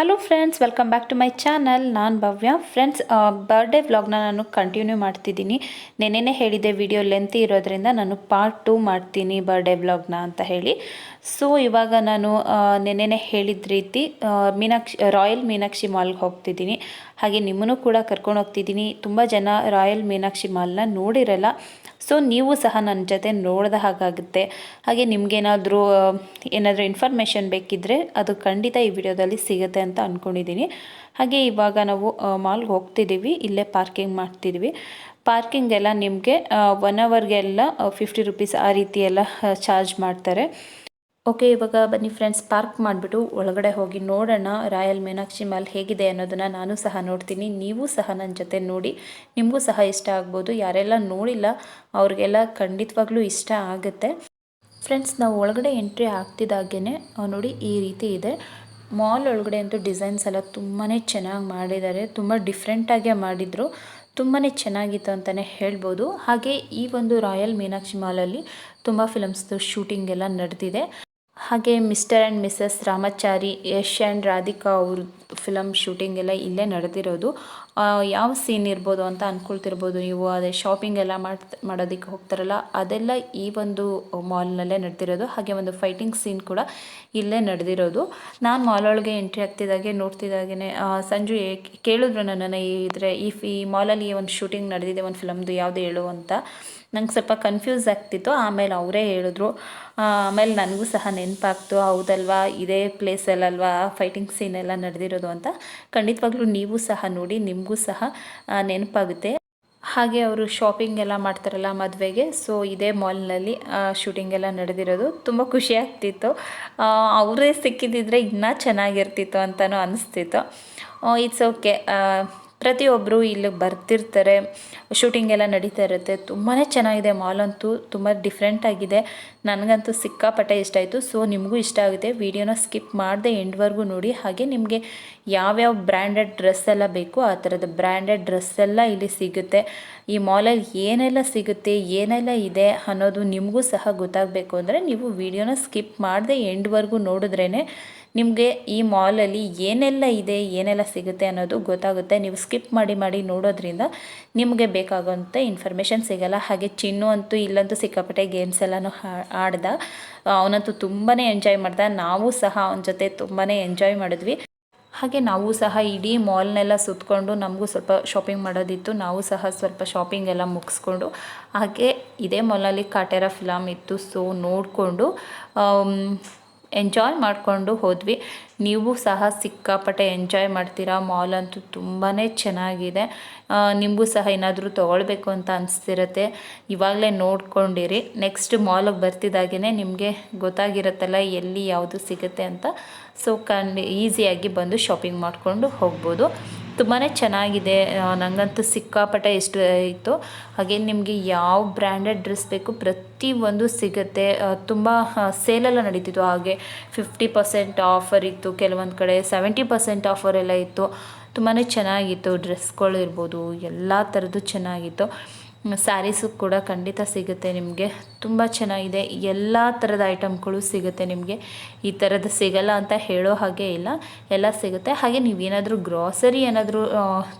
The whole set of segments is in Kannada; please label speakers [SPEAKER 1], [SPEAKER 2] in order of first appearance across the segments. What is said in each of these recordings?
[SPEAKER 1] Hello friends, welcome back to my channel. ನಾನು ಭವ್ಯ. ಫ್ರೆಂಡ್ಸ್, ಬರ್ಡೇ ವ್ಲಾಗ್ನ ನಾನು ಕಂಟಿನ್ಯೂ ಮಾಡ್ತಿದ್ದೀನಿ. ನೆನ್ನೆನೇ ಹೇಳಿದ್ದೆ ವಿಡಿಯೋ ಲೆಂತಿ ಇರೋದ್ರಿಂದ ನಾನು ಪಾರ್ಟ್ 2 ಮಾಡ್ತೀನಿ ಬರ್ಡೇ ವ್ಲಾಗ್ನ ಅಂತ ಹೇಳಿ. ಸೊ ಇವಾಗ ನಾನು ನೆನ್ನೆನೇ ಹೇಳಿದ ರೀತಿ ರಾಯಲ್ ಮೀನಾಕ್ಷಿ ಮಾಲ್ಗೆ ಹೋಗ್ತಿದ್ದೀನಿ. ಹಾಗೆ ನಿಮ್ಮನ್ನು ಕೂಡ ಕರ್ಕೊಂಡು ಹೋಗ್ತಿದ್ದೀನಿ. ತುಂಬ ಜನ ರಾಯಲ್ ಮೀನಾಕ್ಷಿ ಮಾಲ್ನ ನೋಡಿರಲ್ಲ. ಸೊ ನೀವು ಸಹ ನನ್ನ ಜೊತೆ ನೋಡಿದ ಹಾಗಾಗುತ್ತೆ. ಹಾಗೆ ನಿಮಗೇನಾದರೂ ಇನ್ಫಾರ್ಮೇಷನ್ ಬೇಕಿದ್ದರೆ ಅದು ಖಂಡಿತ ಈ ವಿಡಿಯೋದಲ್ಲಿ ಸಿಗುತ್ತೆ ಅಂತ ಅಂದ್ಕೊಂಡಿದ್ದೀನಿ. ಹಾಗೆ ಇವಾಗ ನಾವು ಮಾಲ್ಗೆ ಹೋಗ್ತಿದ್ದೀವಿ. ಇಲ್ಲೇ ಪಾರ್ಕಿಂಗ್ ಮಾಡ್ತಿದ್ವಿ. ಪಾರ್ಕಿಂಗ್ ಎಲ್ಲ ನಿಮಗೆ 1 ಅವರ್ಗೆಲ್ಲ 50 ರುಪೀಸ್ ಆ ರೀತಿ ಎಲ್ಲ ಚಾರ್ಜ್ ಮಾಡ್ತಾರೆ. ಓಕೆ, ಇವಾಗ ಬನ್ನಿ ಫ್ರೆಂಡ್ಸ್, ಪಾರ್ಕ್ ಮಾಡಿಬಿಟ್ಟು ಒಳಗಡೆ ಹೋಗಿ ನೋಡೋಣ ರಾಯಲ್ ಮೀನಾಕ್ಷಿ ಮಾಲ್ ಹೇಗಿದೆ ಅನ್ನೋದನ್ನು ನಾನು ಸಹ ನೋಡ್ತೀನಿ. ನೀವು ಸಹ ನನ್ನ ಜೊತೆ ನೋಡಿ, ನಿಮಗೂ ಸಹ ಇಷ್ಟ ಆಗ್ಬೋದು. ಯಾರೆಲ್ಲ ನೋಡಿಲ್ಲ ಅವ್ರಿಗೆಲ್ಲ ಖಂಡಿತವಾಗ್ಲೂ ಇಷ್ಟ ಆಗುತ್ತೆ. ಫ್ರೆಂಡ್ಸ್, ನಾವು ಒಳಗಡೆ ಎಂಟ್ರಿ ಆಗ್ತಿದ್ದಾಗೇ ನೋಡಿ ಈ ರೀತಿ ಇದೆ. ಮಾಲ್ ಒಳಗಡೆ ಅಂತೂ ಡಿಸೈನ್ಸ್ ಎಲ್ಲ ತುಂಬಾ ಚೆನ್ನಾಗಿ ಮಾಡಿದ್ದಾರೆ. ತುಂಬ ಡಿಫ್ರೆಂಟಾಗೇ ಮಾಡಿದರು. ತುಂಬಾ ಚೆನ್ನಾಗಿತ್ತು ಅಂತಲೇ ಹೇಳ್ಬೋದು. ಹಾಗೆ ಈ ಒಂದು ರಾಯಲ್ ಮೀನಾಕ್ಷಿ ಮಾಲಲ್ಲಿ ತುಂಬ ಫಿಲಮ್ಸ್ದು ಶೂಟಿಂಗ್ ಎಲ್ಲ ನಡೆದಿದೆ. ಹಾಗೆ mister and Mrs Ramachari, Yash and Radhika ಅವ್ರ ಫಿಲಮ್ ಶೂಟಿಂಗ್ ಎಲ್ಲ ಇಲ್ಲೇ ನಡೆದಿರೋದು. ಯಾವ ಸೀನ್ ಇರ್ಬೋದು ಅಂತ ಅಂದ್ಕೊಳ್ತಿರ್ಬೋದು ನೀವು. ಅದೇ ಶಾಪಿಂಗ್ ಎಲ್ಲ ಮಾಡೋದಕ್ಕೆ ಹೋಗ್ತಾರಲ್ಲ, ಅದೆಲ್ಲ ಈ ಒಂದು ಮಾಲ್ನಲ್ಲೇ ನಡೆದಿರೋದು. ಹಾಗೆ ಒಂದು ಫೈಟಿಂಗ್ ಸೀನ್ ಕೂಡ ಇಲ್ಲೇ ನಡೆದಿರೋದು. ನಾನು ಮಾಲ್ ಒಳಗೆ ಎಂಟ್ರಿ ಆಗ್ತಿದ್ದಾಗೆ ನೋಡ್ತಿದ್ದಾಗೇ ಸಂಜು ಕೇಳಿದ್ರು ನನ್ನನ್ನು, ಈ ಮಾಲಲ್ಲಿ ಒಂದು ಶೂಟಿಂಗ್ ನಡೆದಿದೆ ಒಂದು ಫಿಲಮ್ದು, ಯಾವುದು ಹೇಳು ಅಂತ. ನಂಗೆ ಸ್ವಲ್ಪ ಕನ್ಫ್ಯೂಸ್ ಆಗ್ತಿತ್ತು. ಆಮೇಲೆ ಅವರೇ ಹೇಳಿದ್ರು. ಆಮೇಲೆ ನನಗೂ ಸಹ ನೆನಪಾಗ್ತು, ಹೌದಲ್ವಾ ಇದೇ ಪ್ಲೇಸಲ್ಲಲ್ವಾ ಫೈಟಿಂಗ್ ಸೀನ್ ಎಲ್ಲ ನಡೆದಿರೋದು ಅಂತ. ಖಂಡಿತವಾಗ್ಲೂ ನೀವು ಸಹ ನೋಡಿ, ನಿಮಗೂ ಸಹ ನೆನಪಾಗುತ್ತೆ. ಹಾಗೆ ಅವರು ಶಾಪಿಂಗ್ ಎಲ್ಲ ಮಾಡ್ತಾರಲ್ಲ ಮದುವೆಗೆ, ಸೊ ಇದೇ ಮಾಲ್ನಲ್ಲಿ ಶೂಟಿಂಗ್ ಎಲ್ಲ ನಡೆದಿರೋದು. ತುಂಬ ಖುಷಿ ಆಗ್ತಿತ್ತು. ಅವರೇ ಸಿಕ್ಕಿದ್ದಿದ್ರೆ ಇನ್ನೂ ಚೆನ್ನಾಗಿರ್ತಿತ್ತು ಅಂತಲೂ ಅನಿಸ್ತಿತ್ತು. It's okay. ಪ್ರತಿಯೊಬ್ಬರು ಇಲ್ಲಿಗೆ ಬರ್ತಿರ್ತಾರೆ, ಶೂಟಿಂಗ್ ಎಲ್ಲ ನಡೀತಾ ಇರುತ್ತೆ. ತುಂಬಾ ಚೆನ್ನಾಗಿದೆ ಮಾಲ್ ಅಂತೂ, ತುಂಬ ಡಿಫ್ರೆಂಟಾಗಿದೆ. ನನಗಂತೂ ಸಿಕ್ಕಾಪಟ್ಟೆ ಇಷ್ಟ ಆಯಿತು. ಸೊ ನಿಮಗೂ ಇಷ್ಟ ಆಗುತ್ತೆ. ವಿಡಿಯೋನ ಸ್ಕಿಪ್ ಮಾಡದೆ ಎಂಡ್ವರೆಗೂ ನೋಡಿ. ಹಾಗೆ ನಿಮಗೆ ಯಾವ್ಯಾವ ಬ್ರ್ಯಾಂಡೆಡ್ ಡ್ರೆಸ್ ಎಲ್ಲ ಬೇಕು ಆ ಥರದ ಬ್ರ್ಯಾಂಡೆಡ್ ಡ್ರೆಸ್ ಎಲ್ಲ ಇಲ್ಲಿ ಸಿಗುತ್ತೆ. ಈ ಮಾಲಲ್ಲಿ ಏನೆಲ್ಲ ಸಿಗುತ್ತೆ, ಏನೆಲ್ಲ ಇದೆ ಅನ್ನೋದು ನಿಮಗೂ ಸಹ ಗೊತ್ತಾಗಬೇಕು ಅಂದರೆ ನೀವು ವಿಡಿಯೋನ ಸ್ಕಿಪ್ ಮಾಡದೆ ಎಂಡ್ವರೆಗೂ ನೋಡಿದ್ರೇ ನಿಮಗೆ ಈ ಮಾಲಲ್ಲಿ ಏನೆಲ್ಲ ಇದೆ, ಏನೆಲ್ಲ ಸಿಗುತ್ತೆ ಅನ್ನೋದು ಗೊತ್ತಾಗುತ್ತೆ. ನೀವು ಸ್ಕಿಪ್ ಮಾಡಿ ನೋಡೋದ್ರಿಂದ ನಿಮಗೆ ಬೇಕಾಗೋಂಥ ಇನ್ಫಾರ್ಮೇಷನ್ ಸಿಗೋಲ್ಲ. ಹಾಗೆ ಚಿನ್ನು ಅಂತೂ ಇಲ್ಲಂತೂ ಸಿಕ್ಕಾಪಟ್ಟೆ ಗೇಮ್ಸ್ ಎಲ್ಲನೂ ಆಡ್ದ. ಅವನಂತೂ ತುಂಬಾ ಎಂಜಾಯ್ ಮಾಡ್ದ. ನಾವು ಸಹ ಅವನ ಜೊತೆ ತುಂಬಾ ಎಂಜಾಯ್ ಮಾಡಿದ್ವಿ. ಹಾಗೆ ನಾವು ಸಹ ಇಡೀ ಮಾಲ್ನೆಲ್ಲ ಸುತ್ತಕೊಂಡು ನಮಗೂ ಸ್ವಲ್ಪ ಶಾಪಿಂಗ್ ಮಾಡೋದಿತ್ತು. ನಾವು ಸಹ ಸ್ವಲ್ಪ ಶಾಪಿಂಗ್ ಎಲ್ಲ ಮುಗಿಸ್ಕೊಂಡು ಹಾಗೆ ಇದೇ ಮಾಲ್ನಲ್ಲಿ ಕಾಟೇರ ಫಿಲಮ್ ಇತ್ತು. ಸೊ ನೋಡಿಕೊಂಡು ಎಂಜಾಯ್ ಮಾಡಿಕೊಂಡು ಹೋದ್ವಿ. ನೀವು ಸಹ ಸಿಕ್ಕಾಪಟ್ಟೆ ಎಂಜಾಯ್ ಮಾಡ್ತೀರಾ. ಮಾಲ್ ಅಂತೂ ತುಂಬಾ ಚೆನ್ನಾಗಿದೆ. ನಿಮಗೂ ಸಹ ಏನಾದರೂ ತೊಗೊಳ್ಬೇಕು ಅಂತ ಅನಿಸ್ತಿರುತ್ತೆ, ಇವಾಗಲೇ ನೋಡ್ಕೊಂಡಿರಿ. ನೆಕ್ಸ್ಟ್ ಮಾಲಿಗೆ ಬರ್ತಿದ್ದಾಗೇ ನಿಮಗೆ ಗೊತ್ತಾಗಿರುತ್ತಲ್ಲ ಎಲ್ಲಿ ಯಾವುದು ಸಿಗುತ್ತೆ ಅಂತ. ಸೊ ಈಸಿಯಾಗಿ ಬಂದು ಶಾಪಿಂಗ್ ಮಾಡಿಕೊಂಡು ಹೋಗ್ಬೋದು. ತುಂಬಾ ಚೆನ್ನಾಗಿದೆ. ನನಗಂತೂ ಸಿಕ್ಕಾಪಟ್ಟೆ ಇಷ್ಟ ಆಯಿತು. ಹಾಗೆ ನಿಮಗೆ ಯಾವ ಬ್ರ್ಯಾಂಡೆಡ್ ಡ್ರೆಸ್ ಬೇಕು ಪ್ರತಿಯೊಂದು ಸಿಗುತ್ತೆ. ತುಂಬ ಸೇಲೆಲ್ಲ ನಡೀತಿತ್ತು. ಹಾಗೆ 50% ಆಫರ್ ಇತ್ತು, ಕೆಲವೊಂದು ಕಡೆ 70% ಆಫರ್ ಎಲ್ಲ ಇತ್ತು. ತುಂಬಾ ಚೆನ್ನಾಗಿತ್ತು. ಡ್ರೆಸ್ಗಳು ಇರ್ಬೋದು, ಎಲ್ಲ ಥರದ್ದು ಚೆನ್ನಾಗಿತ್ತು. ಸ್ಯಾರೀಸು ಕೂಡ ಖಂಡಿತ ಸಿಗುತ್ತೆ ನಿಮಗೆ. ತುಂಬ ಚೆನ್ನಾಗಿದೆ. ಎಲ್ಲ ಥರದ ಐಟಮ್ಗಳು ಸಿಗುತ್ತೆ ನಿಮಗೆ. ಈ ಥರದ್ದು ಸಿಗಲ್ಲ ಅಂತ ಹೇಳೋ ಹಾಗೆ ಇಲ್ಲ, ಎಲ್ಲ ಸಿಗುತ್ತೆ. ಹಾಗೆ ನೀವೇನಾದರೂ ಗ್ರಾಸರಿ ಏನಾದರೂ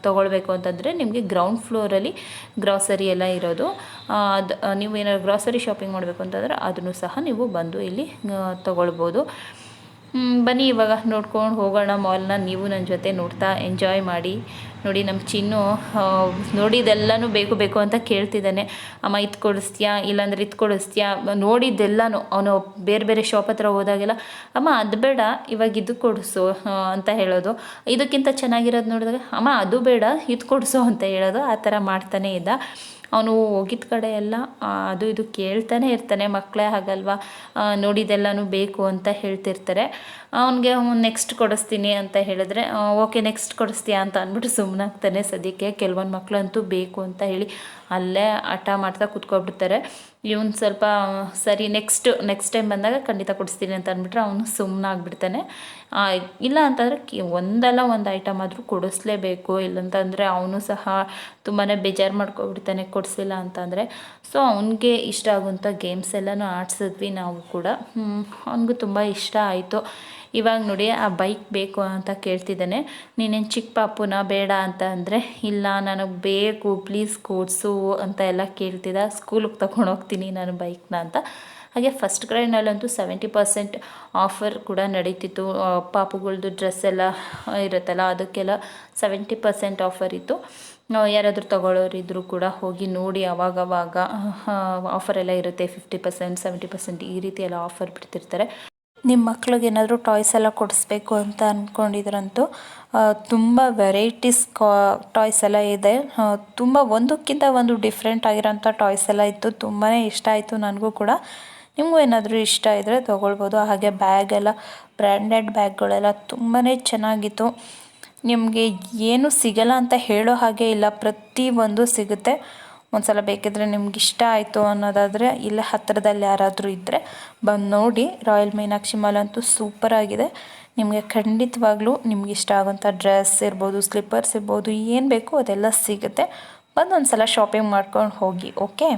[SPEAKER 1] ತೊಗೊಳ್ಬೇಕು ಅಂತಂದರೆ ನಿಮಗೆ ಗ್ರೌಂಡ್ ಫ್ಲೋರಲ್ಲಿ ಗ್ರಾಸರಿ ಎಲ್ಲ ಇರೋದು. ಅದು ನೀವು ಏನಾದ್ರು ಗ್ರಾಸರಿ ಶಾಪಿಂಗ್ ಮಾಡಬೇಕು ಅಂತಂದರೆ ಅದನ್ನು ಸಹ ನೀವು ಬಂದು ಇಲ್ಲಿ ತೊಗೊಳ್ಬೋದು. ಬನ್ನಿ ಇವಾಗ ನೋಡ್ಕೊಂಡು ಹೋಗೋಣ ಮಾಲ್ನ. ನೀವು ನನ್ನ ಜೊತೆ ನೋಡ್ತಾ ಎಂಜಾಯ್ ಮಾಡಿ. ನೋಡಿ, ನಮ್ಮ ಚಿನ್ನು ನೋಡಿದ್ದೆಲ್ಲನೂ ಬೇಕು ಅಂತ ಕೇಳ್ತಿದ್ದಾನೆ. ಅಮ್ಮ ಇದು ಕೊಡಿಸ್ತೀಯಾ, ಇಲ್ಲಾಂದರೆ ಇದು ಕೊಡಿಸ್ತೀಯಾ, ನೋಡಿದ್ದೆಲ್ಲನೂ ಅವನು ಬೇರೆ ಶಾಪ್ ಹತ್ರ ಹೋದಾಗೆಲ್ಲ ಅಮ್ಮ ಅದು ಬೇಡ, ಇವಾಗ ಇದು ಕೊಡಿಸು ಅಂತ ಹೇಳೋದು. ಇದಕ್ಕಿಂತ ಚೆನ್ನಾಗಿರೋದು ನೋಡಿದಾಗ ಅಮ್ಮ ಅದು ಬೇಡ, ಇದು ಕೊಡಿಸು ಅಂತ ಹೇಳೋದು. ಆ ಥರ ಮಾಡ್ತಾನೇ ಇದ್ದ. ಅವನು ಹೋಗಿದ್ದ ಕಡೆ ಎಲ್ಲ ಅದು ಇದು ಕೇಳ್ತಾನೆ ಇರ್ತಾನೆ. ಮಕ್ಕಳೇ ಹಾಗಲ್ವಾ, ನೋಡಿದ್ದೆಲ್ಲನೂ ಬೇಕು ಅಂತ ಹೇಳ್ತಿರ್ತಾರೆ. ಅವನಿಗೆ ನೆಕ್ಸ್ಟ್ ಕೊಡಿಸ್ತೀನಿ ಅಂತ ಹೇಳಿದ್ರೆ ಓಕೆ ನೆಕ್ಸ್ಟ್ ಕೊಡಿಸ್ತೀಯಾ ಅಂತ ಅಂದ್ಬಿಟ್ಟು ಸುಮ್ಮನಾಗ್ತಾನೆ ಸದ್ಯಕ್ಕೆ. ಕೆಲವೊಂದು ಮಕ್ಕಳಂತೂ ಬೇಕು ಅಂತ ಹೇಳಿ ಅಲ್ಲೇ ಹಠ ಮಾಡ್ತಾ ಕೂತ್ಕೊಬಿಡ್ತಾರೆ. ಇವನು ಸ್ವಲ್ಪ ಸರಿ ನೆಕ್ಸ್ಟ್ ಟೈಮ್ ಬಂದಾಗ ಖಂಡಿತ ಕೊಡಿಸ್ತೀನಿ ಅಂತ ಅಂದ್ಬಿಟ್ರೆ ಅವನು ಸುಮ್ಮನಾಗ್ಬಿಡ್ತಾನೆ. ಇಲ್ಲ ಅಂತಂದರೆ ಒಂದಲ್ಲ ಒಂದು ಐಟಮ್ ಆದರೂ ಕೊಡಿಸ್ಲೇಬೇಕು. ಇಲ್ಲಂತಂದರೆ ಅವನು ಸಹ ತುಂಬಾ ಬೇಜಾರು ಮಾಡ್ಕೊಬಿಡ್ತಾನೆ ಕೊಡಿಸಿಲ್ಲ ಅಂತಂದರೆ. ಸೊ ಅವನಿಗೆ ಇಷ್ಟ ಆಗುವಂಥ ಗೇಮ್ಸ್ ಎಲ್ಲನೂ ಆಡಿಸಿದ್ವಿ ನಾವು ಕೂಡ. ಅವನಿಗೂ ತುಂಬ ಇಷ್ಟ ಆಯಿತು. ಇವಾಗ ನೋಡಿ ಆ ಬೈಕ್ ಬೇಕು ಅಂತ ಕೇಳ್ತಿದ್ದಾನೆ. ನೀನೇನು ಚಿಕ್ಕ ಪಾಪುನ ಬೇಡ ಅಂತ ಅಂದರೆ, ಇಲ್ಲ ನನಗೆ ಬೇಕು ಪ್ಲೀಸ್ ಕೊಡಿಸು ಅಂತ ಎಲ್ಲ ಕೇಳ್ತಿದ್ದ. ಸ್ಕೂಲಿಗೆ ತಗೊಂಡೋಗ್ತೀನಿ ನಾನು ಬೈಕ್ನ ಅಂತ. ಹಾಗೆ ಫಸ್ಟ್ ಕ್ರೈನಲ್ಲಂತೂ 70% ಆಫರ್ ಕೂಡ ನಡೀತಿತ್ತು. ಪಾಪುಗಳ್ದು ಡ್ರೆಸ್ ಎಲ್ಲ ಇರುತ್ತಲ್ಲ, ಅದಕ್ಕೆಲ್ಲ 70% ಆಫರ್ ಇತ್ತು. ಯಾರಾದರೂ ತಗೊಳ್ಳೋರಿದ್ದರೂ ಕೂಡ ಹೋಗಿ ನೋಡಿ. ಅವಾಗವಾಗ ಆಫರ್ ಎಲ್ಲ ಇರುತ್ತೆ, 50%, 70% ಈ ರೀತಿ ಎಲ್ಲ ಆಫರ್ ಬಿಡ್ತಿರ್ತಾರೆ. ನಿಮ್ಮ ಮಕ್ಳಿಗೆ ಏನಾದರೂ ಟಾಯ್ಸ್ ಎಲ್ಲ ಕೊಡಿಸ್ಬೇಕು ಅಂತ ಅಂದ್ಕೊಂಡಿದ್ರಂತೂ ತುಂಬ ವೆರೈಟೀಸ್ ಟಾಯ್ಸ್ ಎಲ್ಲ ಇದೆ. ತುಂಬ ಒಂದಕ್ಕಿಂತ ಒಂದು ಡಿಫ್ರೆಂಟ್ ಆಗಿರೋಂಥ ಟಾಯ್ಸ್ ಎಲ್ಲ ಇತ್ತು. ತುಂಬಾ ಇಷ್ಟ ಆಯಿತು ನನಗೂ ಕೂಡ. ನಿಮಗೂ ಏನಾದರೂ ಇಷ್ಟ ಇದ್ದರೆ ತೊಗೊಳ್ಬೋದು. ಹಾಗೆ ಬ್ಯಾಗ್ ಎಲ್ಲ ಬ್ರ್ಯಾಂಡೆಡ್ ಬ್ಯಾಗ್ಗಳೆಲ್ಲ ತುಂಬಾ ಚೆನ್ನಾಗಿತ್ತು. ನಿಮಗೆ ಏನು ಸಿಗಲ್ಲ ಅಂತ ಹೇಳೋ ಹಾಗೆ ಇಲ್ಲ, ಪ್ರತಿಯೊಂದು ಸಿಗುತ್ತೆ. ಒಂದು ಸಲ ಬೇಕಿದ್ರೆ ನಿಮ್ಗೆ ಇಷ್ಟ ಆಯಿತು ಅನ್ನೋದಾದರೆ ಇಲ್ಲೇ ಹತ್ತಿರದಲ್ಲಿ ಯಾರಾದರೂ ಇದ್ದರೆ ಬಂದು ನೋಡಿ. ರಾಯಲ್ ಮೀನಾಕ್ಷಿ ಮಾಲ್ ಅಂತೂ ಸೂಪರಾಗಿದೆ. ನಿಮಗೆ ಖಂಡಿತವಾಗ್ಲೂ ನಿಮ್ಗೆ ಇಷ್ಟ ಆಗೋಂಥ ಡ್ರೆಸ್ ಇರ್ಬೋದು, ಸ್ಲಿಪ್ಪರ್ಸ್ ಇರ್ಬೋದು, ಏನು ಬೇಕೋ ಅದೆಲ್ಲ ಸಿಗುತ್ತೆ. ಬಂದು ಒಂದು ಸಲ ಶಾಪಿಂಗ್ ಮಾಡ್ಕೊಂಡು ಹೋಗಿ. ಓಕೆ.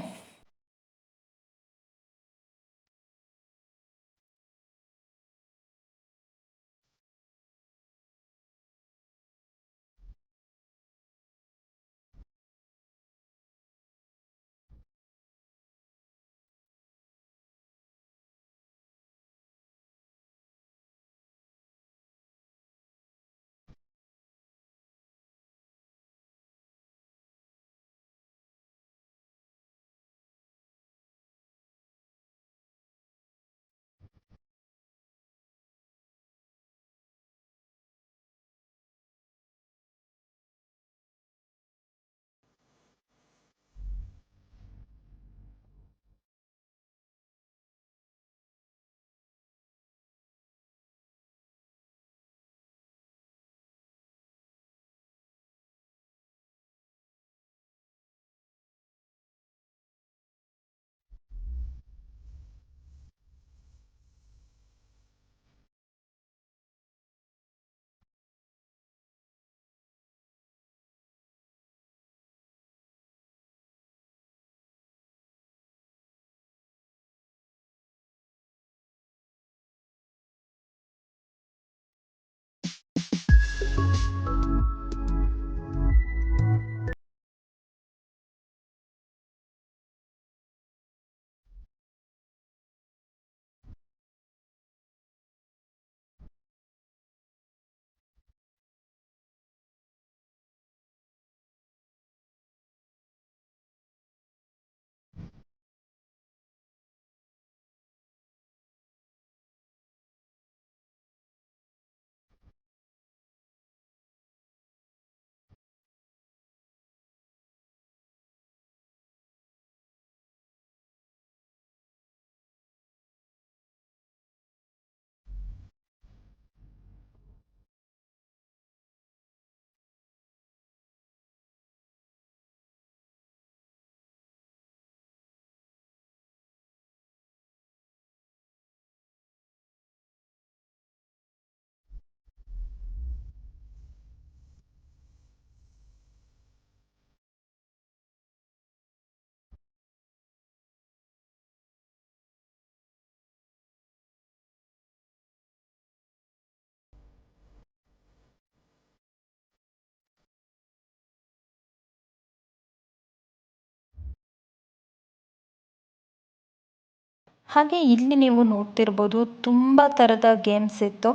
[SPEAKER 1] ಹಾಗೆ ಇಲ್ಲಿ ನೀವು ನೋಡ್ತಿರ್ಬೋದು ತುಂಬ ಥರದ ಗೇಮ್ಸ್ ಇತ್ತು.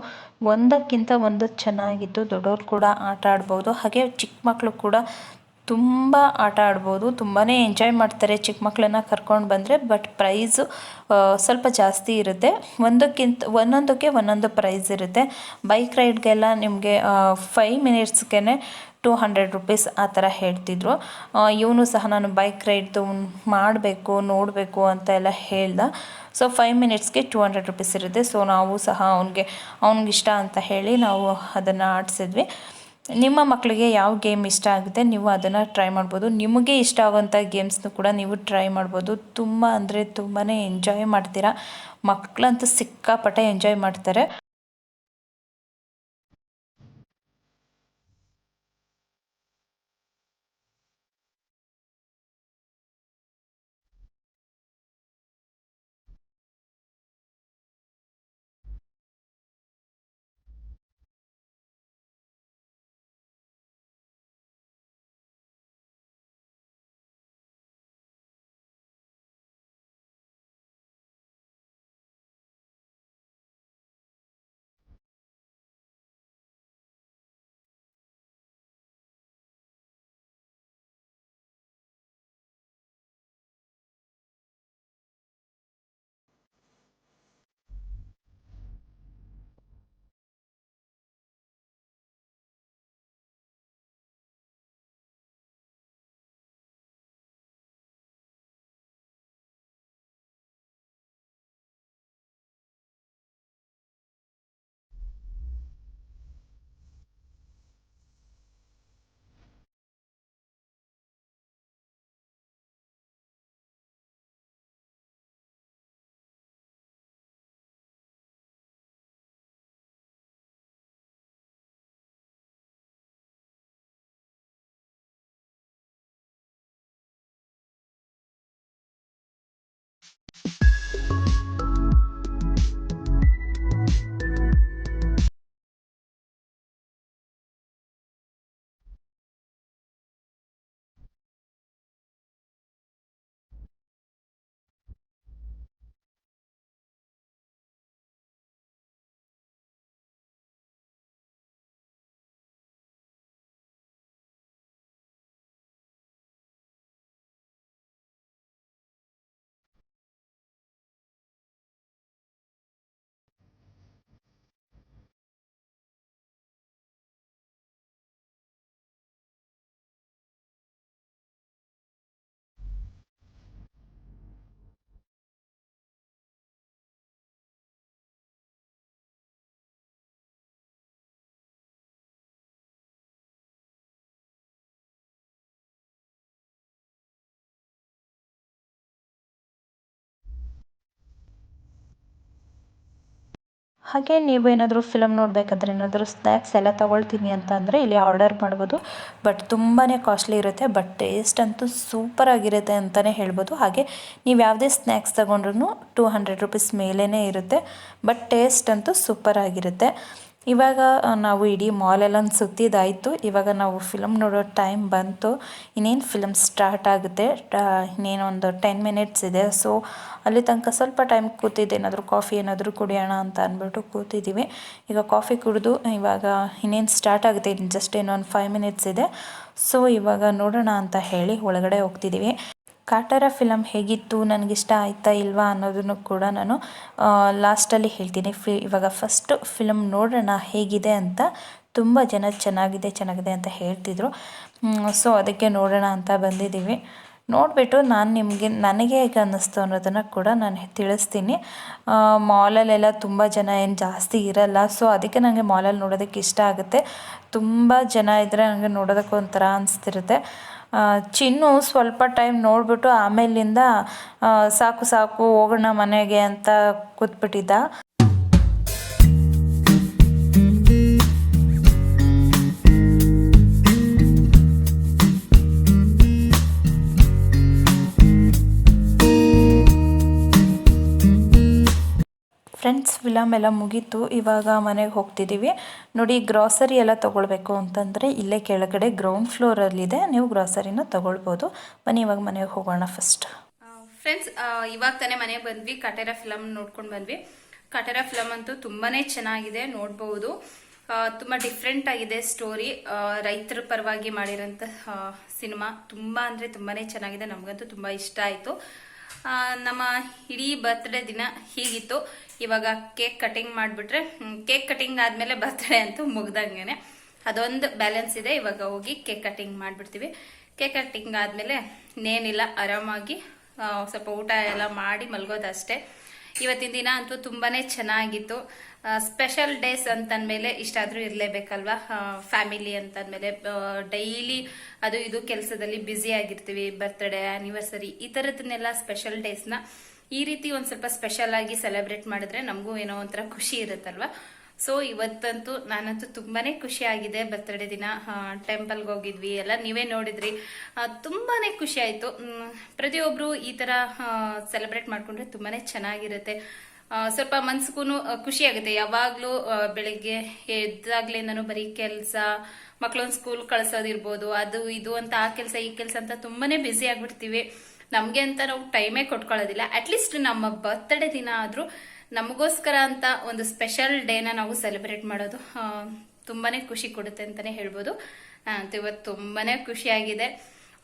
[SPEAKER 1] ಒಂದಕ್ಕಿಂತ ಒಂದು ಚೆನ್ನಾಗಿತ್ತು. ದೊಡ್ಡವ್ರು ಕೂಡ ಆಟ ಆಡ್ಬೋದು. ಹಾಗೆ ಚಿಕ್ಕ ಮಕ್ಕಳು ಕೂಡ ತುಂಬ ಆಟ ಆಡ್ಬೋದು. ತುಂಬಾ ಎಂಜಾಯ್ ಮಾಡ್ತಾರೆ ಚಿಕ್ಕ ಮಕ್ಕಳನ್ನ ಕರ್ಕೊಂಡು ಬಂದರೆ. ಬಟ್ ಪ್ರೈಸು ಸ್ವಲ್ಪ ಜಾಸ್ತಿ ಇರುತ್ತೆ. ಒಂದೊಂದಕ್ಕೆ ಒಂದೊಂದು ಪ್ರೈಸ್ ಇರುತ್ತೆ. ಬೈಕ್ ರೈಡ್ಗೆಲ್ಲ ನಿಮಗೆ 5 ಮಿನಿಟ್ಸ್ಗೆ 200 ರುಪೀಸ್ ಆ ಥರ ಹೇಳ್ತಿದ್ರು. ಇವನು ಸಹ ನಾನು ಬೈಕ್ ರೈಡ್ದು ಮಾಡಬೇಕು ನೋಡಬೇಕು ಅಂತ ಎಲ್ಲ ಹೇಳ್ದ. ಸೊ 5 ಮಿನಿಟ್ಸ್ಗೆ 200 ರುಪೀಸ್ ಇರುತ್ತೆ. ಸೊ ನಾವು ಸಹ ಅವ್ನಿಗಿಷ್ಟ ಅಂತ ಹೇಳಿ ನಾವು ಅದನ್ನು ಆಡಿಸಿದ್ವಿ. ನಿಮ್ಮ ಮಕ್ಕಳಿಗೆ ಯಾವ ಗೇಮ್ ಇಷ್ಟ ಆಗುತ್ತೆ ನೀವು ಅದನ್ನು ಟ್ರೈ ಮಾಡ್ಬೋದು. ನಿಮಗೆ ಇಷ್ಟ ಆಗೋಂಥ ಗೇಮ್ಸ್ನು ಕೂಡ ನೀವು ಟ್ರೈ ಮಾಡ್ಬೋದು. ತುಂಬ ಅಂದರೆ ತುಂಬಾ ಎಂಜಾಯ್ ಮಾಡ್ತೀರಾ. ಮಕ್ಕಳಂತೂ ಸಿಕ್ಕಾಪಟ್ಟೆ ಎಂಜಾಯ್ ಮಾಡ್ತಾರೆ. ಹಾಗೆ ನೀವು ಏನಾದರೂ ಫಿಲಮ್ ನೋಡಬೇಕಾದ್ರೆ ಏನಾದರೂ ಸ್ನ್ಯಾಕ್ಸ್ ಎಲ್ಲ ತೊಗೊಳ್ತೀನಿ ಅಂತ ಅಂದರೆ ಇಲ್ಲಿ ಆರ್ಡರ್ ಮಾಡ್ಬೋದು. ಬಟ್ ತುಂಬಾ ಕಾಸ್ಟ್ಲಿ ಇರುತ್ತೆ, ಬಟ್ ಟೇಸ್ಟ್ ಅಂತೂ ಸೂಪರಾಗಿರುತ್ತೆ ಅಂತಲೇ ಹೇಳ್ಬೋದು. ಹಾಗೆ ನೀವು ಯಾವುದೇ ಸ್ನ್ಯಾಕ್ಸ್ ತೊಗೊಂಡ್ರೂ 200 ರುಪೀಸ್ ಮೇಲೇ ಇರುತ್ತೆ, ಬಟ್ ಟೇಸ್ಟ್ ಅಂತೂ ಸೂಪರಾಗಿರುತ್ತೆ. ಇವಾಗ ನಾವು ಇಡೀ ಮಾಲೆಲ್ಲ ಸುತ್ತಿದ್ದಾಯಿತು. ಇವಾಗ ನಾವು ಫಿಲಮ್ ನೋಡೋ ಟೈಮ್ ಬಂತು. ಇನ್ನೇನು ಫಿಲಮ್ ಸ್ಟಾರ್ಟ್ ಆಗುತ್ತೆ, ಇನ್ನೇನು ಒಂದು 10 ಮಿನಿಟ್ಸ್ ಇದೆ. ಸೊ ಅಲ್ಲಿ ತನಕ ಸ್ವಲ್ಪ ಟೈಮ್ ಕೂತಿದ್ದೆ, ಏನಾದರೂ ಕಾಫಿ ಏನಾದರೂ ಕುಡಿಯೋಣ ಅಂತ ಅಂದ್ಬಿಟ್ಟು ಕೂತಿದ್ದೀವಿ. ಈಗ ಕಾಫಿ ಕುಡಿದು ಇವಾಗ ಇನ್ನೇನು ಸ್ಟಾರ್ಟ್ ಆಗುತ್ತೆ, ಇನ್ನು ಜಸ್ಟ್ ಇನ್ನೊಂದು 5 ಮಿನಿಟ್ಸ್ ಇದೆ. ಸೊ ಇವಾಗ ನೋಡೋಣ ಅಂತ ಹೇಳಿ ಒಳಗಡೆ ಹೋಗ್ತಿದ್ದೀವಿ. ಕಾಟರ ಫಿಲಮ್ ಹೇಗಿತ್ತು, ನನಗಿಷ್ಟ ಆಯಿತಾ ಇಲ್ವಾ ಅನ್ನೋದನ್ನು ಕೂಡ ನಾನು ಲಾಸ್ಟಲ್ಲಿ ಹೇಳ್ತೀನಿ. ಇವಾಗ ಫಸ್ಟು ಫಿಲಮ್ ನೋಡೋಣ ಹೇಗಿದೆ ಅಂತ. ತುಂಬ ಜನ ಚೆನ್ನಾಗಿದೆ ಚೆನ್ನಾಗಿದೆ ಅಂತ ಹೇಳ್ತಿದ್ರು. ಸೊ ಅದಕ್ಕೆ ನೋಡೋಣ ಅಂತ ಬಂದಿದ್ದೀವಿ. ನೋಡಿಬಿಟ್ಟು ನನಗೆ ಹೇಗೆ ಅನ್ನಿಸ್ತು ಅನ್ನೋದನ್ನು ಕೂಡ ನಾನು ತಿಳಿಸ್ತೀನಿ. ಮಾಲಲ್ಲೆಲ್ಲ ತುಂಬ ಜನ ಏನು ಜಾಸ್ತಿ ಇರಲ್ಲ, ಸೊ ಅದಕ್ಕೆ ನನಗೆ ಮಾಲಲ್ಲಿ ನೋಡೋದಕ್ಕೆ ಇಷ್ಟ ಆಗುತ್ತೆ. ತುಂಬ ಜನ ಇದ್ದರೆ ನನಗೆ ನೋಡೋದಕ್ಕೆ ಒಂಥರ ಅನಿಸ್ತಿರುತ್ತೆ. ಚಿನ್ನು ಸ್ವಲ್ಪ ಟೈಮ್ ನೋಡಿಬಿಟ್ಟು ಆಮೇಲಿಂದ ಸಾಕು ಸಾಕು ಹೋಗೋಣ ಮನೆಗೆ ಅಂತ ಕೂತ್ಬಿಟ್ಟಿದ್ದ. ಫ್ರೆಂಡ್ಸ್, ಫಿಲಮ್ ಎಲ್ಲ ಮುಗೀತು. ಇವಾಗ ಮನೆಗೆ ಹೋಗ್ತಿದ್ದೀವಿ. ನೋಡಿ, ಗ್ರಾಸರಿ ಎಲ್ಲ ತೊಗೊಳ್ಬೇಕು ಅಂತಂದರೆ ಇಲ್ಲೇ ಕೆಳಗಡೆ ಗ್ರೌಂಡ್ ಫ್ಲೋರಲ್ಲಿದೆ, ನೀವು ಗ್ರಾಸರಿನ ತೊಗೊಳ್ಬೋದು. ಬನ್ನಿ ಇವಾಗ ಮನೆಗೆ ಹೋಗೋಣ ಫಸ್ಟ್. ಫ್ರೆಂಡ್ಸ್, ಇವಾಗ ತಾನೇ ಮನೆಗೆ ಬಂದ್ವಿ. ಕಾಟೇರ ಫಿಲಮ್ ನೋಡ್ಕೊಂಡು ಬಂದ್ವಿ. ಕಾಟೇರ ಫಿಲಮ್ ಅಂತೂ ತುಂಬಾ ಚೆನ್ನಾಗಿದೆ, ನೋಡ್ಬೋದು. ತುಂಬ ಡಿಫ್ರೆಂಟ್ ಆಗಿದೆ ಸ್ಟೋರಿ. ರೈತರ ಪರವಾಗಿ ಮಾಡಿರೋಂಥ ಸಿನಿಮಾ. ತುಂಬ ಅಂದರೆ ತುಂಬಾ ಚೆನ್ನಾಗಿದೆ, ನಮಗಂತೂ ತುಂಬ ಇಷ್ಟ ಆಯಿತು. ನಮ್ಮ ಇಡೀ ಬರ್ತ್ಡೇ ದಿನ ಹೀಗಿತ್ತು. ಇವಾಗ ಕೇಕ್ ಕಟಿಂಗ್ ಮಾಡಿಬಿಟ್ರೆ, ಕೇಕ್ ಕಟಿಂಗ್ ಆದಮೇಲೆ ಬರ್ತ್ಡೇ ಅಂತೂ ಮುಗ್ದಂಗೆ. ಅದೊಂದು ಬ್ಯಾಲೆನ್ಸ್ ಇದೆ. ಇವಾಗ ಹೋಗಿ ಕೇಕ್ ಕಟಿಂಗ್ ಮಾಡಿಬಿಡ್ತೀವಿ. ಕೇಕ್ ಕಟಿಂಗ್ ಆದಮೇಲೆ ಇನ್ನೇನಿಲ್ಲ, ಆರಾಮಾಗಿ ಸ್ವಲ್ಪ ಊಟ ಎಲ್ಲ ಮಾಡಿ ಮಲ್ಗೋದಷ್ಟೇ. ಇವತ್ತಿನ ದಿನ ಅಂತೂ ತುಂಬಾ ಚೆನ್ನಾಗಿತ್ತು. ಸ್ಪೆಷಲ್ ಡೇಸ್ ಅಂತಂದಮೇಲೆ ಇಷ್ಟಾದರೂ ಇರಲೇಬೇಕಲ್ವಾ. ಫ್ಯಾಮಿಲಿ ಅಂತಂದಮೇಲೆ ಡೈಲಿ ಅದು ಇದು ಕೆಲಸದಲ್ಲಿ ಬ್ಯುಸಿ ಆಗಿರ್ತೀವಿ. ಬರ್ತ್ಡೇ, ಆ್ಯನಿವರ್ಸರಿ ಈ ಥರದನ್ನೆಲ್ಲ ಸ್ಪೆಷಲ್ ಡೇಸ್ನ ಈ ರೀತಿ ಒಂದು ಸ್ವಲ್ಪ ಸ್ಪೆಷಲ್ ಆಗಿ ಸೆಲೆಬ್ರೇಟ್ ಮಾಡಿದ್ರೆ ನಮಗೂ ಏನೋ ಒಂಥರ ಖುಷಿ ಇರುತ್ತಲ್ವ. ಸೊ ಇವತ್ತಂತೂ ನಾನಂತೂ ತುಂಬಾ ಖುಷಿ ಆಗಿದೆ. ಬರ್ತ್ಡೇ ದಿನ ಟೆಂಪಲ್ಗೆ ಹೋಗಿದ್ವಿ, ಎಲ್ಲ ನೀವೇ ನೋಡಿದ್ರಿ. ತುಂಬಾ ಖುಷಿ ಆಯಿತು. ಪ್ರತಿಯೊಬ್ಬರು ಈ ಥರ ಸೆಲೆಬ್ರೇಟ್ ಮಾಡಿಕೊಂಡ್ರೆ ತುಂಬಾ ಚೆನ್ನಾಗಿರುತ್ತೆ. ಸ್ವಲ್ಪ ಮನ್ಸಿಗೂ ಖುಷಿ ಆಗುತ್ತೆ. ಯಾವಾಗಲೂ ಬೆಳಿಗ್ಗೆ ಎದ್ದಾಗ್ಲಿಂದನೂ ಬರೀ ಕೆಲಸ, ಮಕ್ಕಳನ್ನ ಸ್ಕೂಲ್ ಕಳ್ಸೋದಿರ್ಬೋದು, ಅದು ಇದು ಅಂತ, ಆ ಕೆಲಸ ಈ ಕೆಲಸ ಅಂತ ತುಂಬಾ ಬ್ಯುಸಿ ಆಗಿಬಿಡ್ತೀವಿ. ನಮಗೆ ಅಂತ ನಾವು ಟೈಮೇ ಕೊಟ್ಕೊಳ್ಳೋದಿಲ್ಲ. ಅಟ್ಲೀಸ್ಟ್ ನಮ್ಮ ಬರ್ತ್ಡೇ ದಿನ ಆದರೂ ನಮಗೋಸ್ಕರ ಅಂತ ಒಂದು ಸ್ಪೆಷಲ್ ಡೇನ ನಾವು ಸೆಲೆಬ್ರೇಟ್ ಮಾಡೋದು ತುಂಬಾ ಖುಷಿ ಕೊಡುತ್ತೆ ಅಂತಲೇ ಹೇಳ್ಬೋದು. ಅಂತ ಇವತ್ತು ತುಂಬಾ ಖುಷಿಯಾಗಿದೆ.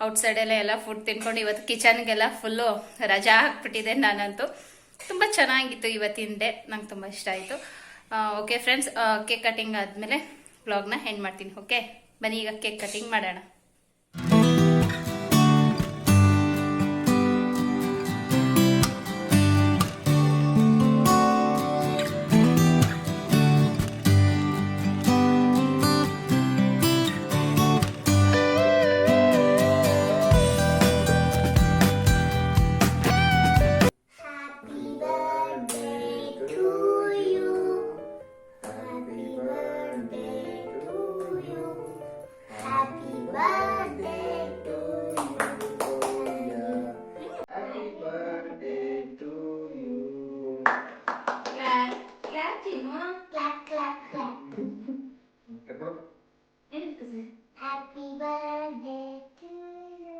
[SPEAKER 1] ಔಟ್ಸೈಡೆಲ್ಲ ಎಲ್ಲ ಫುಡ್ ತಿನ್ಕೊಂಡು ಇವತ್ತು ಕಿಚನ್ಗೆಲ್ಲ ಫುಲ್ಲು ರಜಾ ಹಾಕ್ಬಿಟ್ಟಿದೆ. ನಾನಂತೂ ತುಂಬ ಚೆನ್ನಾಗಿತ್ತು ಇವತ್ತಿನ ಡೇ, ನಂಗೆ ತುಂಬ ಇಷ್ಟ ಆಯಿತು. ಓಕೆ ಫ್ರೆಂಡ್ಸ್, ಕೇಕ್ ಕಟಿಂಗ್ ಆದಮೇಲೆ ವ್ಲಾಗ್ನ ಎಂಡ್ ಮಾಡ್ತೀನಿ. ಓಕೆ, ಬನ್ನಿ ಈಗ ಕೇಕ್ ಕಟಿಂಗ್ ಮಾಡೋಣ. Happy birthday to you.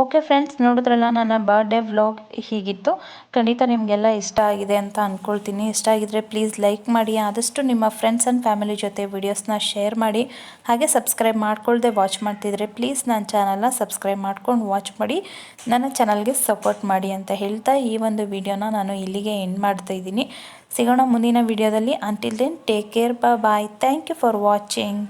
[SPEAKER 1] Okay friends, ನೋಡಿದ್ರಲ್ಲ ನನ್ನ ಬರ್ಡೇ ವ್ಲಾಗ್ ಹೀಗಿತ್ತು. ಖಂಡಿತ ನಿಮಗೆಲ್ಲ ಇಷ್ಟ ಆಗಿದೆ ಅಂತ ಅಂದ್ಕೊಳ್ತೀನಿ. ಇಷ್ಟ ಆಗಿದ್ರೆ ಪ್ಲೀಸ್ ಲೈಕ್ ಮಾಡಿ, ಆದಷ್ಟು ನಿಮ್ಮ ಫ್ರೆಂಡ್ಸ್ ಆ್ಯಂಡ್ ಫ್ಯಾಮಿಲಿ ಜೊತೆ ವಿಡಿಯೋಸ್ನ ಶೇರ್ ಮಾಡಿ. ಹಾಗೆ ಸಬ್ಸ್ಕ್ರೈಬ್ ಮಾಡ್ಕೊಳ್ದೆ ವಾಚ್ ಮಾಡ್ತಿದ್ರೆ ಪ್ಲೀಸ್ ನನ್ನ ಚಾನಲ್ನ ಸಬ್ಸ್ಕ್ರೈಬ್ ಮಾಡ್ಕೊಂಡು ವಾಚ್ ಮಾಡಿ, ನನ್ನ ಚಾನಲ್ಗೆ ಸಪೋರ್ಟ್ ಮಾಡಿ ಅಂತ ಹೇಳ್ತಾ ಈ ಒಂದು ವಿಡಿಯೋನ ನಾನು ಇಲ್ಲಿಗೆ ಎಂಡ್ ಮಾಡ್ತಾ ಇದ್ದೀನಿ. ಸಿಗೋಣ ಮುಂದಿನ ವಿಡಿಯೋದಲ್ಲಿ. Until then take care, bye. Thank you for watching.